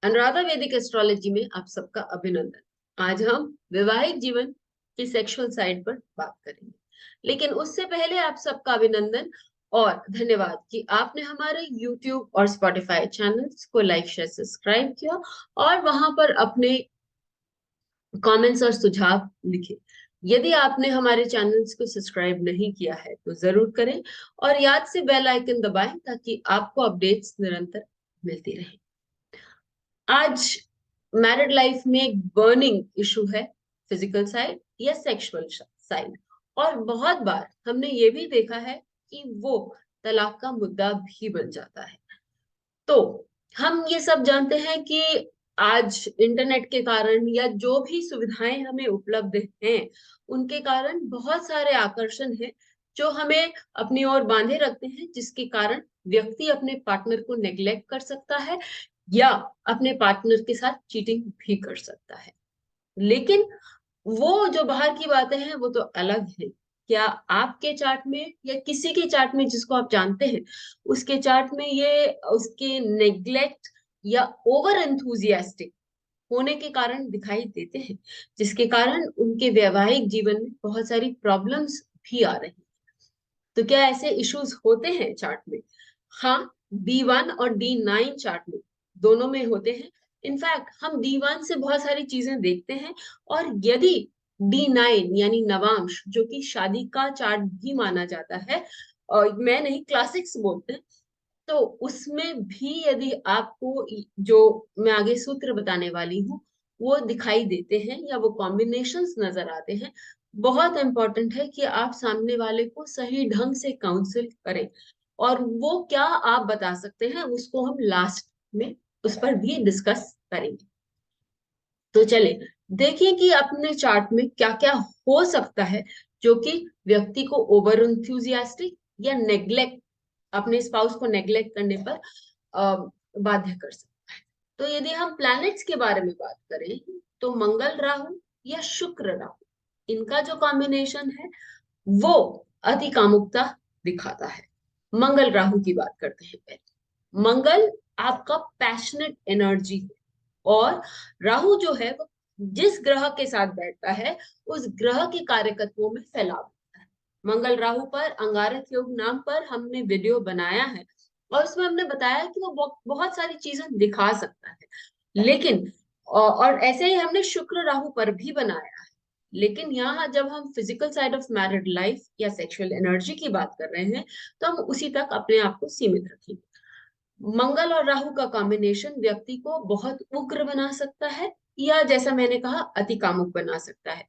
अनुराधा वैदिक एस्ट्रोलॉजी में आप सबका अभिनंदन। आज हम वैवाहिक जीवन की सेक्सुअल साइड पर बात करेंगे, लेकिन उससे पहले आप सबका अभिनंदन और धन्यवाद कि आपने हमारे YouTube और Spotify चैनल्स को लाइक शेयर सब्सक्राइब किया और वहां पर अपने कमेंट्स और सुझाव लिखे। यदि आपने हमारे चैनल्स को सब्सक्राइब नहीं किया है तो जरूर करें और याद से बेल आइकन दबाएं ताकि आपको अपडेट्स निरंतर मिलती रहे। आज मैरिड लाइफ में एक बर्निंग इशू है फिजिकल साइड या सेक्सुअल साइड, और बहुत बार हमने ये भी देखा है कि वो तलाक का मुद्दा भी बन जाता है। तो हम ये सब जानते हैं कि आज इंटरनेट के कारण या जो भी सुविधाएं हमें उपलब्ध हैं उनके कारण बहुत सारे आकर्षण हैं जो हमें अपनी ओर बांधे रखते हैं, जिसके कारण व्यक्ति अपने पार्टनर को नेग्लेक्ट कर सकता है या अपने पार्टनर के साथ चीटिंग भी कर सकता है। लेकिन वो जो बाहर की बातें हैं वो तो अलग है। क्या आपके चार्ट में या किसी के चार्ट में जिसको आप जानते हैं उसके चार्ट में ये उसके नेग्लेक्ट या ओवर एंथुजियास्टिक होने के कारण दिखाई देते हैं, जिसके कारण उनके वैवाहिक जीवन में बहुत सारी प्रॉब्लम्स भी आ रही हैं? तो क्या ऐसे इश्यूज होते हैं चार्ट में? हाँ, D1 और D9 चार्ट में दोनों में होते हैं। इनफैक्ट हम D1 से बहुत सारी चीजें देखते हैं, और यदि D9 यानी नवांश, जो कि शादी का चार्ट भी माना जाता है, और मैं नहीं क्लासिक्स बोलते हैं, तो उसमें भी यदि आपको जो मैं आगे सूत्र बताने वाली हूँ वो दिखाई देते हैं या वो कॉम्बिनेशंस नजर आते हैं, बहुत इंपॉर्टेंट है कि आप सामने वाले को सही ढंग से काउंसिल करें। और वो क्या आप बता सकते हैं उसको हम लास्ट में उस पर भी डिस्कस करेंगे। तो चले देखिए कि अपने चार्ट में क्या क्या हो सकता है जो कि व्यक्ति को ओवर इंथुजियास्टिक या नेग्लेक्ट, अपने स्पाउस को नेग्लेक्ट करने पर बाध्य कर सकता है। तो यदि हम प्लैनेट्स के बारे में बात करें तो मंगल राहु या शुक्र राहु, इनका जो कॉम्बिनेशन है वो अति कामुकता दिखाता है। मंगल राहु की बात करते हैं पहले। मंगल आपका पैशनेट एनर्जी है, और राहु जो है वो जिस ग्रह के साथ बैठता है उस ग्रह के कार्यकत्वों में फैलाव होता है। मंगल राहु पर अंगारक योग नाम पर हमने वीडियो बनाया है और उसमें हमने बताया कि वो बहुत सारी चीजें दिखा सकता है। लेकिन और ऐसे ही हमने शुक्र राहु पर भी बनाया है। लेकिन यहाँ जब हम physical side of married life या सेक्सुअल एनर्जी की बात कर रहे हैं तो हम उसी तक अपने आप को सीमित रखेंगे। मंगल और राहु का कॉम्बिनेशन व्यक्ति को बहुत उग्र बना सकता है या जैसा मैंने कहा अति कामुक बना सकता है।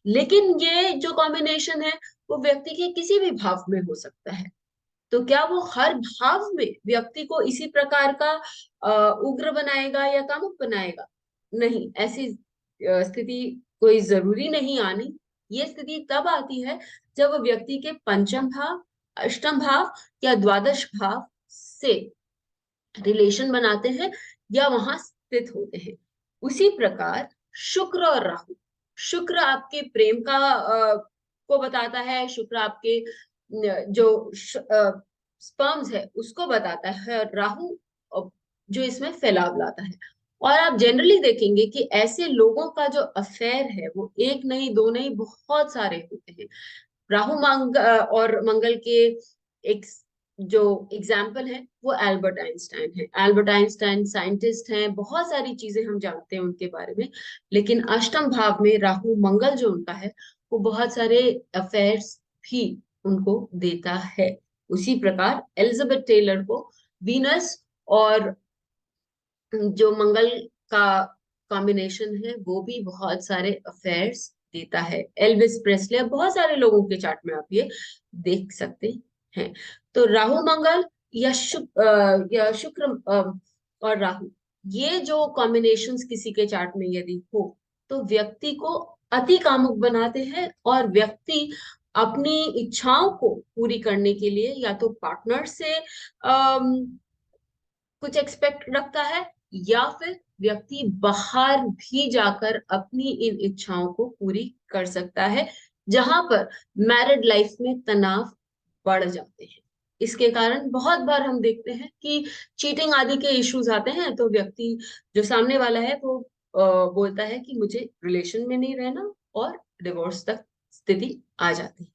लेकिन ये जो कॉम्बिनेशन है वो व्यक्ति के किसी भी भाव में हो सकता है। तो क्या वो हर भाव में व्यक्ति को इसी प्रकार का उग्र बनाएगा या कामुक बनाएगा? नहीं, ऐसी स्थिति कोई जरूरी नहीं आनी। ये स्थिति तब आती है जब व्यक्ति के पंचम भाव, अष्टम भाव या द्वादश भाव से रिलेशन बनाते हैं या वहां स्थित होते हैं। उसी प्रकार शुक्र और राहु, शुक्र आपके प्रेम का को बताता है, शुक्र आपके जो स्पर्म्स है उसको बताता है, और राहु जो इसमें फैलाव लाता है। और आप जनरली देखेंगे कि ऐसे लोगों का जो अफेयर है वो एक नहीं दो नहीं बहुत सारे होते हैं। राहु और मंगल के एक जो एग्जाम्पल है वो एल्बर्ट आइंस्टाइन है। एल्बर्ट आइंस्टाइन साइंटिस्ट हैं, बहुत सारी चीजें हम जानते हैं उनके बारे में। लेकिन अष्टम भाव में राहु मंगल जो उनका है वो बहुत सारे अफेयर्स भी उनको देता है। उसी प्रकार एलिजाबेथ टेलर को वीनस और जो मंगल का कॉम्बिनेशन है वो भी बहुत सारे अफेयर्स देता है। एल्विस प्रेस्ले, बहुत सारे लोगों के चार्ट में आप ये देख सकते हैं। तो राहु मंगल या शुक्र और राहु, ये जो कॉम्बिनेशंस किसी के चार्ट में यदि हो तो व्यक्ति को अति कामुक बनाते हैं, और व्यक्ति अपनी इच्छाओं को पूरी करने के लिए या तो पार्टनर से कुछ एक्सपेक्ट रखता है या फिर व्यक्ति बाहर भी जाकर अपनी इन इच्छाओं को पूरी कर सकता है, जहां पर मैरिड लाइफ में तनाव बढ़ जाते हैं। इसके कारण बहुत बार हम देखते हैं कि चीटिंग आदि के इश्यूज आते हैं, तो व्यक्ति जो सामने वाला है वो बोलता है कि मुझे रिलेशन में नहीं रहना, और डिवोर्स तक स्थिति आ जाती है।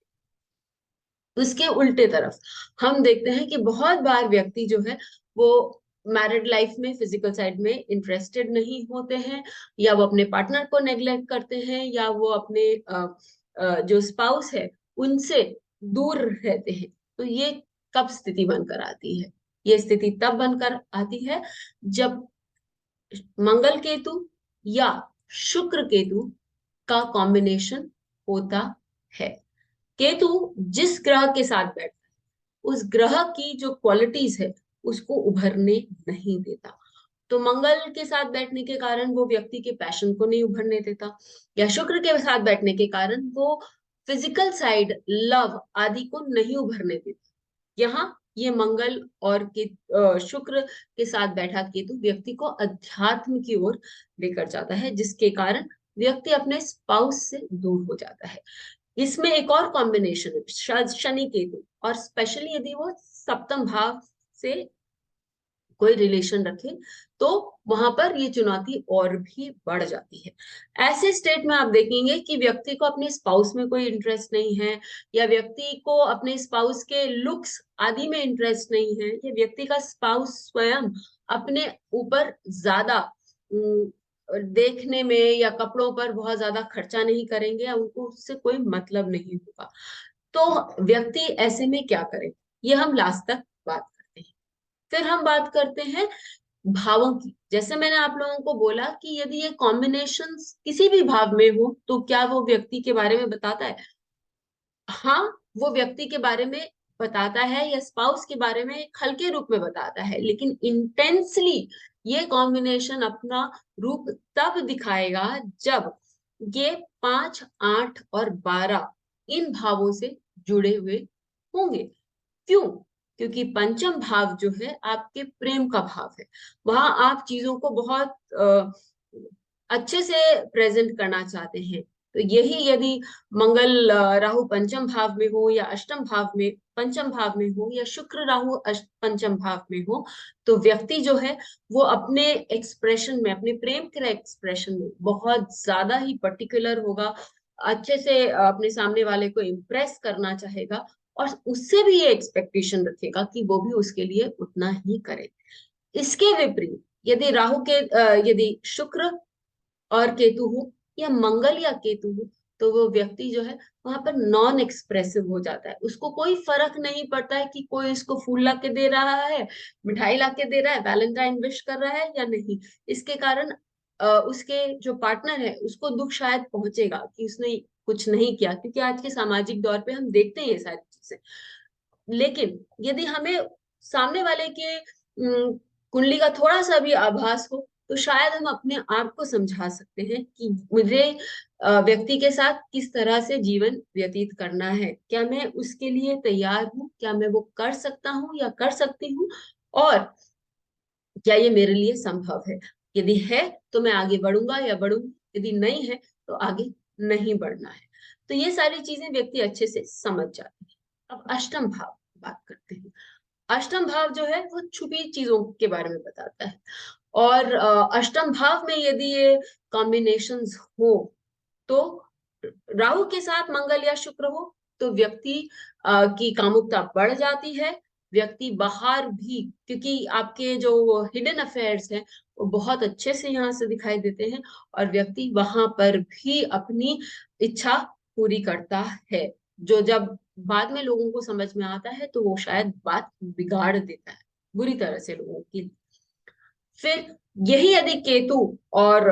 उसके उल्टे तरफ हम देखते हैं कि बहुत बार व्यक्ति जो है वो मैरिड लाइफ में फिजिकल साइड में इंटरेस्टेड नहीं होते हैं, या वो अपने पार्टनर को नेग्लेक्ट करते हैं, या वो अपने जो स्पाउस है उनसे दूर रहते हैं। तो ये कब स्थिति बनकर आती है? ये स्थिति तब बनकर आती है जब मंगल केतु या शुक्र केतु का कॉम्बिनेशन होता है। केतु जिस ग्रह के साथ बैठता है उस ग्रह की जो क्वालिटीज है उसको उभरने नहीं देता। तो मंगल के साथ बैठने के कारण वो व्यक्ति के पैशन को नहीं उभरने देता, या शुक्र के साथ बैठने के कारण वो फिजिकल साइड, लव आदि को नहीं उभरने देता। यहाँ ये मंगल और शुक्र के साथ बैठा केतु व्यक्ति को अध्यात्म की ओर लेकर जाता है, जिसके कारण व्यक्ति अपने स्पाउस से दूर हो जाता है। इसमें एक और कॉम्बिनेशन है शनि केतु, और स्पेशली यदि वो सप्तम भाव से कोई रिलेशन रखे तो वहां पर ये चुनौती और भी बढ़ जाती है। ऐसे स्टेट में आप देखेंगे कि व्यक्ति को अपने स्पाउस में कोई इंटरेस्ट नहीं है, या व्यक्ति को अपने स्पाउस के लुक्स आदि में इंटरेस्ट नहीं है, या व्यक्ति का स्पाउस स्वयं अपने ऊपर ज्यादा देखने में या कपड़ों पर बहुत ज्यादा खर्चा नहीं करेंगे, या उनको उससे कोई मतलब नहीं होगा। तो व्यक्ति ऐसे में क्या करे, ये हम लास्ट तक बात करते हैं। फिर हम बात करते हैं भावों की। जैसे मैंने आप लोगों को बोला कि यदि ये कॉम्बिनेशन किसी भी भाव में हो तो क्या वो व्यक्ति के बारे में बताता है? हाँ, वो व्यक्ति के बारे में बताता है, या स्पाउस के बारे में एक हल्के रूप में बताता है, लेकिन इंटेंसली ये कॉम्बिनेशन अपना रूप तब दिखाएगा जब ये 5, 8 और 12 इन भावों से जुड़े हुए होंगे। क्यों? क्योंकि पंचम भाव जो है आपके प्रेम का भाव है। वहां आप चीजों को बहुत अच्छे से प्रेजेंट करना चाहते हैं। तो यही यदि मंगल राहु पंचम भाव में हो, या अष्टम भाव में पंचम भाव में हो, या शुक्र राहु पंचम भाव में हो, तो व्यक्ति जो है वो अपने एक्सप्रेशन में, अपने प्रेम के एक्सप्रेशन में बहुत ज्यादा ही पर्टिकुलर होगा, अच्छे से अपने सामने वाले को इम्प्रेस करना चाहेगा, और उससे भी ये एक्सपेक्टेशन रखेगा कि वो भी उसके लिए उतना ही करे। इसके विपरीत यदि यदि शुक्र और केतु हो, या मंगल या केतु हो, तो वो व्यक्ति जो है वहां पर नॉन एक्सप्रेसिव हो जाता है। उसको कोई फर्क नहीं पड़ता है कि कोई इसको फूल ला के दे रहा है, मिठाई ला के दे रहा है, वैलेंटाइन विश कर रहा है या नहीं। इसके कारण उसके जो पार्टनर है उसको दुख शायद पहुंचेगा कि उसने कुछ नहीं किया, क्योंकि आज के सामाजिक दौर पे हम देखते हैं ये सारी चीजें। लेकिन यदि हमें सामने वाले के कुंडली का थोड़ा सा भी आभास हो, तो शायद हम अपने आप को समझा सकते हैं कि मुझे व्यक्ति के साथ किस तरह से जीवन व्यतीत करना है, क्या मैं उसके लिए तैयार हूँ, क्या मैं वो कर सकता हूँ या कर सकती हूँ, और क्या ये मेरे लिए संभव है। यदि है तो मैं आगे बढ़ूंगा या बढ़ूंगी, यदि नहीं है तो आगे नहीं बढ़ना है। तो ये सारी चीजें व्यक्ति अच्छे से समझ जाते हैं। अब अष्टम भाव की बात करते हैं। अष्टम भाव जो है वो छुपी चीजों के बारे में बताता है, और अष्टम भाव में यदि ये कॉम्बिनेशंस हो, तो राहु के साथ मंगल या शुक्र हो तो व्यक्ति की कामुकता बढ़ जाती है। व्यक्ति बाहर भी, क्योंकि आपके जो हिडन अफेयर्स हैं वो बहुत अच्छे से यहाँ से दिखाई देते हैं, और व्यक्ति वहां पर भी अपनी इच्छा पूरी करता है, जो जब बाद में लोगों को समझ में आता है तो वो शायद बात बिगाड़ देता है बुरी तरह से लोगों की। फिर यही यदि केतु और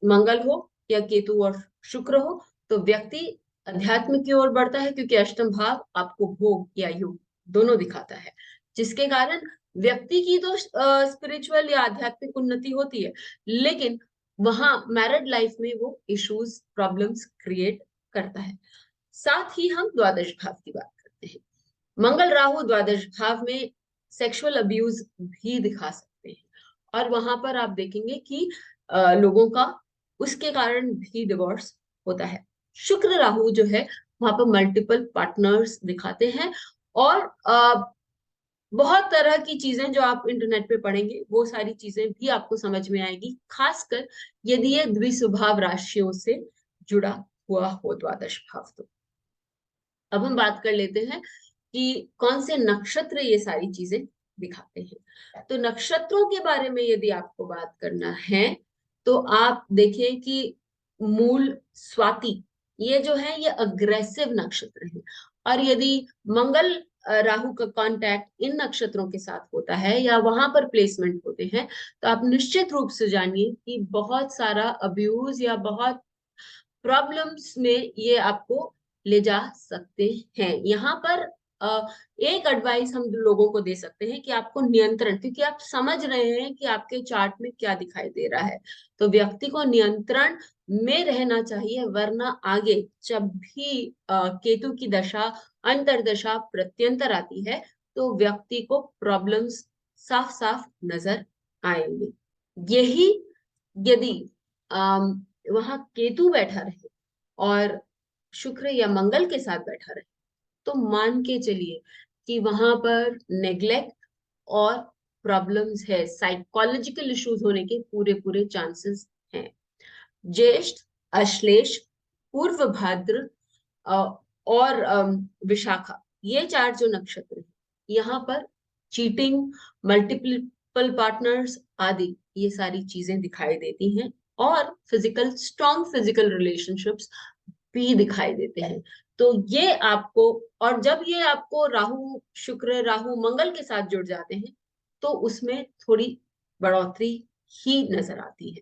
मंगल हो, या केतु और शुक्र हो, तो व्यक्ति अध्यात्म की ओर बढ़ता है, क्योंकि अष्टम भाव आपको भोग या योग दोनों दिखाता है, जिसके कारण व्यक्ति की तो स्पिरिचुअल या आध्यात्मिक उन्नति होती है, लेकिन वहां मैरिड लाइफ में वो इश्यूज, प्रॉब्लम्स क्रिएट करता है। साथ ही हम द्वादश भाव की बात करते हैं। मंगल राहु द्वादश भाव में सेक्सुअल अब्यूज भी दिखा सकते हैं, और वहां पर आप देखेंगे कि लोगों का उसके कारण भी डिवोर्स होता है। शुक्र राहु जो है वहां पर मल्टीपल पार्टनर्स दिखाते हैं, और बहुत तरह की चीजें जो आप इंटरनेट पे पढ़ेंगे वो सारी चीजें भी आपको समझ में आएगी, खासकर यदि ये द्विस्वभाव राशियों से जुड़ा हुआ हो द्वादश भाव तो। अब हम बात कर लेते हैं कि कौन से नक्षत्र ये सारी चीजें दिखाते हैं। तो नक्षत्रों के बारे में यदि आपको बात करना है तो आप देखें कि मूल, स्वाति, ये जो है ये अग्रेसिव नक्षत्र है। और यदि मंगल राहु का कांटेक्ट इन नक्षत्रों के साथ होता है या वहां पर प्लेसमेंट होते हैं तो आप निश्चित रूप से जानिए कि बहुत सारा अब्यूज या बहुत प्रॉब्लम्स में ये आपको ले जा सकते हैं। यहाँ पर एक एडवाइस हम लोगों को दे सकते हैं कि आपको नियंत्रण, क्योंकि आप समझ रहे हैं कि आपके चार्ट में क्या दिखाई दे रहा है, तो व्यक्ति को नियंत्रण में रहना चाहिए, वरना आगे जब भी केतु की दशा, अंतर्दशा, प्रत्यंतर आती है तो व्यक्ति को प्रॉब्लम्स साफ साफ नजर आएंगे। यही यदि वहां केतु बैठा रहे और शुक्र या मंगल के साथ बैठा रहे तो मान के चलिए कि वहां पर नेग्लेक्ट और प्रॉब्लम्स है, साइकोलॉजिकल इश्यूज होने के पूरे पूरे चांसेस हैं। ज्येष्ठ, अश्लेष, पूर्व भाद्र और विशाखा, ये चार जो नक्षत्र हैं यहाँ पर चीटिंग, मल्टीपल पार्टनर्स आदि ये सारी चीजें दिखाई देती हैं। और फिजिकल, स्ट्रॉन्ग फिजिकल रिलेशनशिप्स भी दिखाई देते हैं। तो ये आपको, और जब ये आपको राहु शुक्र, राहु मंगल के साथ जुड़ जाते हैं तो उसमें थोड़ी बढ़ोतरी ही नजर आती है।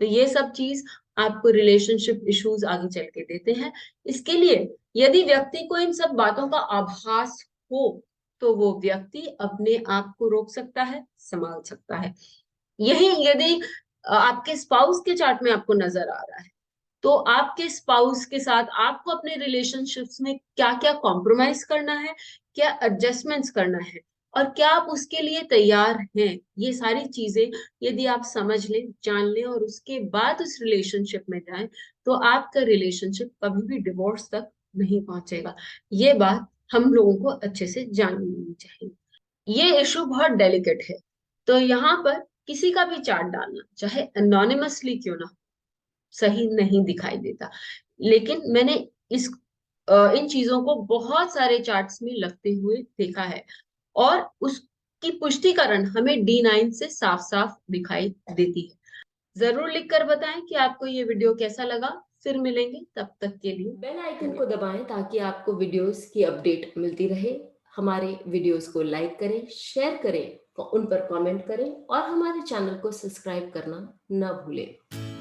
तो ये सब चीज आपको रिलेशनशिप इश्यूज आगे चल के देते हैं। इसके लिए यदि व्यक्ति को इन सब बातों का आभास हो तो वो व्यक्ति अपने आप को रोक सकता है, संभाल सकता है। यही यदि आपके स्पाउस के चार्ट में आपको नजर आ रहा है तो आपके स्पाउस के साथ आपको अपने रिलेशनशिप्स में क्या क्या कॉम्प्रोमाइज करना है, क्या एडजस्टमेंट्स करना है और क्या आप उसके लिए तैयार हैं, ये सारी चीजें यदि आप समझ लें, जान लें और उसके बाद उस रिलेशनशिप में जाएं तो आपका रिलेशनशिप कभी भी डिवोर्स तक नहीं पहुंचेगा। ये बात हम लोगों को अच्छे से जाननी चाहिए। ये इशू बहुत डेलिकेट है, तो यहाँ पर किसी का भी चार्ट डालना, चाहे एनोनिमसली क्यों ना, सही नहीं दिखाई देता। लेकिन मैंने इस इन चीजों को बहुत सारे चार्ट्स में लगते हुए देखा है और उसकी पुष्टिकरण हमें D9 से साफ साफ दिखाई देती है। जरूर लिखकर बताएं कि आपको ये वीडियो कैसा लगा। फिर मिलेंगे, तब तक के लिए बेल आइकन को दबाएं ताकि आपको वीडियोस की अपडेट मिलती रहे। हमारे वीडियोस को लाइक करें, शेयर करें, उन पर कमेंट करें और हमारे चैनल को सब्सक्राइब करना न भूलें।